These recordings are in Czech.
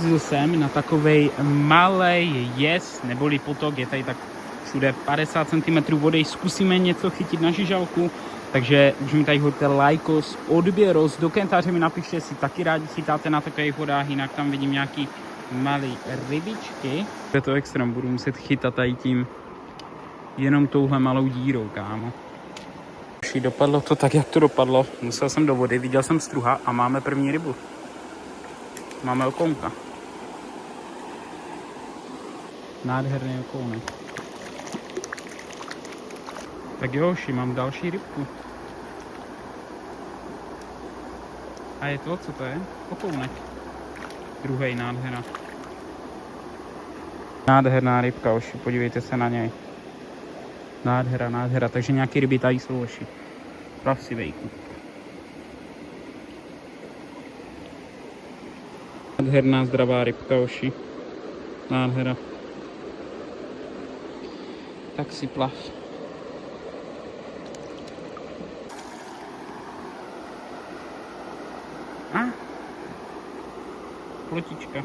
Jsem na takovej malej jez, neboli potok, je tady tak všude 50 cm vody, zkusíme něco chytit na žižalku, takže už mi tady hoďte lajkos, odběros, do komentáře mi napište, jestli taky rádi chytáte na takových vodách, jinak tam vidím nějaký malý rybičky. Je to extrém, budu muset chytat tady tím, jenom touhle malou dírou, kámo. Dopadlo to tak, jak to dopadlo, musel jsem do vody, viděl jsem struha a máme první rybu. Máme okounka. Nádherný okounek. Tak joši, mám další rybku. A je to, co to je? Okounek. Druhý nádhera. Nádherná rybka, oši, podívejte se na něj. Nádhera, nádhera, takže nějaký ryby tady jsou, oši. Pravsi vejku. Nádherná zdravá rybka, oši. Nádhera. Tak si plav. A? Plotička.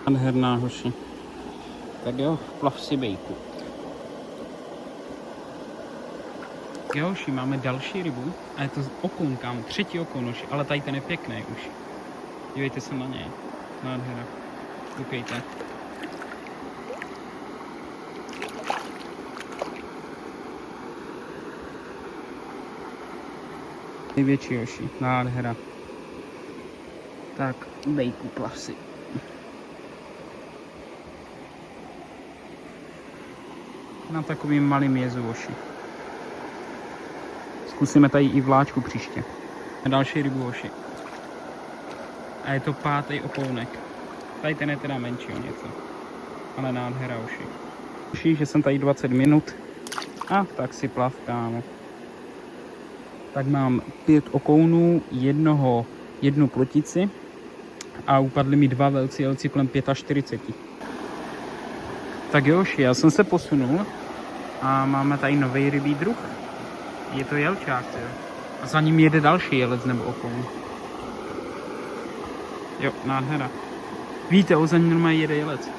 Nádherná, hoši. Tak jo, plav si bejku. Jo, hoši, máme další rybu. A je to okoun, kámo. Třetí okoun, hoši. Ale tady ten je pěkný už. Dívejte se na něj. Nádhera. Koukejte. Největší, hoši. Nádhera. Tak, bejku, plav si. Na takovým malým jezu, hoši. Zkusíme tady i vláčku příště. A další rybu, hoši. A je to 5. okounek. Tady ten je teda menší o něco. Ale nádhera, hoši. Hoši, že jsem tady 20 minut. A tak si plav, kámo. Tak mám 5 okounů, jednu plotici a upadly mi 2 velcí jelci kolem 45. Tak joši, já jsem se posunul a máme tady nový rybí druh. Je to jelčák, jo. A za ním jede další jelec nebo okoun. Jo, nádhera. Víte, za ním normálně jede jelec.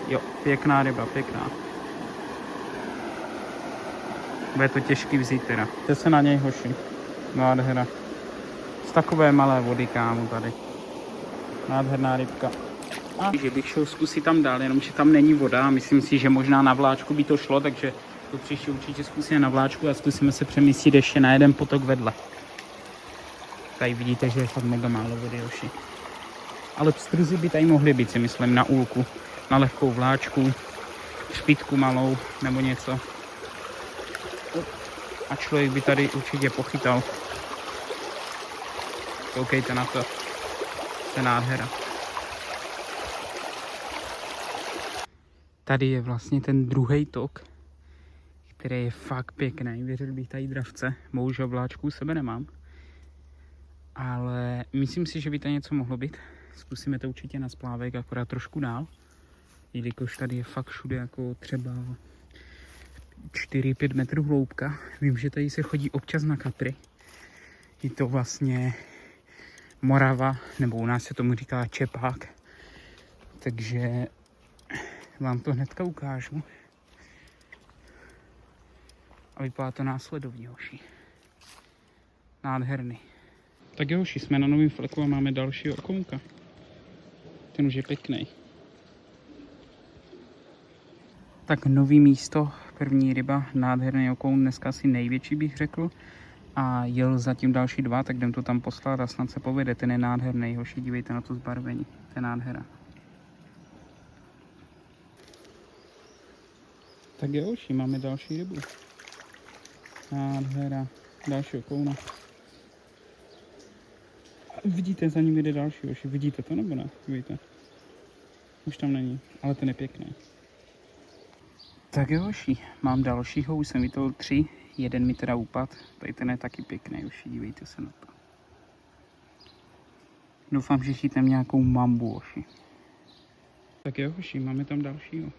Jo, pěkná ryba, pěkná. Bude to těžký vzít teda. Jde se na něj, hoši. Nádhera. Z takové malé vody, kámo, tady. Nádherná rybka. A že bych šel zkusit tam dál, jenomže tam není voda. Myslím si, že možná na vláčku by to šlo, takže to příště určitě zkusíme na vláčku a zkusíme se přemístit ještě na jeden potok vedle. Tady vidíte, že je fakt mega málo vody, hoši. Ale pstruzy by tady mohly být, si myslím, na úlku. Na lehkou vláčku, špitku malou nebo něco. A člověk by tady určitě pochytal. Koukejte na to. To je nádhera. Tady je vlastně ten druhý tok, který je fakt pěkný. Věřil bych tady dravce. Bohužel vláčku u sebe nemám. Ale myslím si, že by tady něco mohlo být. Zkusíme to určitě na splávek, akorát trošku dál. Jelikož tady je fakt všude jako třeba 4-5 metrů hloubka. Vím, že tady se chodí občas na kapry. Je to vlastně Morava, nebo u nás se tomu říká čepák. Takže vám to hnedka ukážu. A vypadá to následovně, hoši. Nádherný. Tak jo, hoši, jsme na novém fleku a máme dalšího okounka. Ten už je pěkný. Tak nový místo, první ryba, nádherný okoun, dneska asi největší bych řekl. A jel zatím další 2, tak jdem to tam poslat a snad se povede. Ten je nádherný, hoši, dívejte na to zbarvení, to je nádhera. Tak jo, hoši, máme další rybu. Nádhera, další okouna. Vidíte, za ním jde další, hoši, vidíte to nebo ne? Vidíte. Už tam není, ale ten je pěkný. Tak jo, hoši, mám dalšího, už jsem vytvořil 3, jeden mi teda upad, tady ten je taky pěkný, hoši, dívejte se na to. Doufám, že chytám nějakou mambu, hoši. Tak jo, hoši, máme tam dalšího.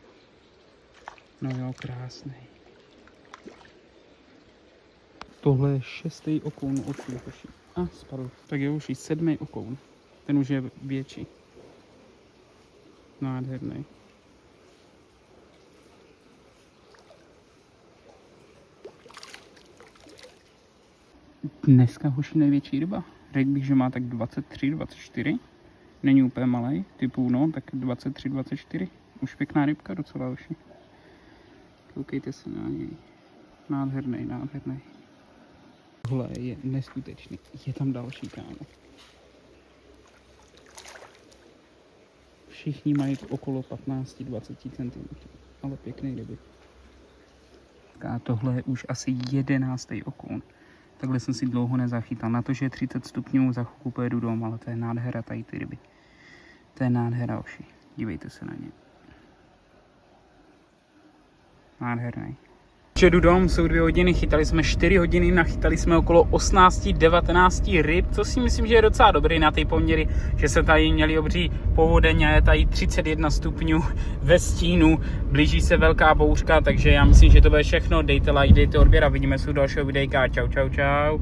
No jo, krásný. Tohle je 6. okoun od hoši. A spadl. Tak jo, hoši, 7. okoun. Ten už je větší. Nádherný. Dneska hoši největší ryba. Řekl bych, že má tak 23, 24. Není úplně malej, typu no, tak 23, 24. Už pěkná rybka docela hoši. Koukejte se na něj. Nádherný, nádherný. Tohle je neskutečný. Je tam další, kámo. Všichni mají okolo 15-20 cm. Ale pěkný ryby. A tohle je už asi 11. okoun. Takhle jsem si dlouho nezachytal. Na to, že je 30 stupňů, za chvilku pojedu dom, ale to je nádhera tady ty ryby. To je nádhera oši. Dívejte se na ně. Nádherný. Jedu dom, jsou 2 hodiny, chytali jsme 4 hodiny, nachytali jsme okolo 18-19 ryb, co si myslím, že je docela dobrý na ty poměry, že se tady měli obří povodeň a je tady 31 stupňů ve stínu, blíží se velká bouřka, takže já myslím, že to bude všechno, dejte like, dejte odběr a vidíme se u dalšího videjka, čau, čau, čau.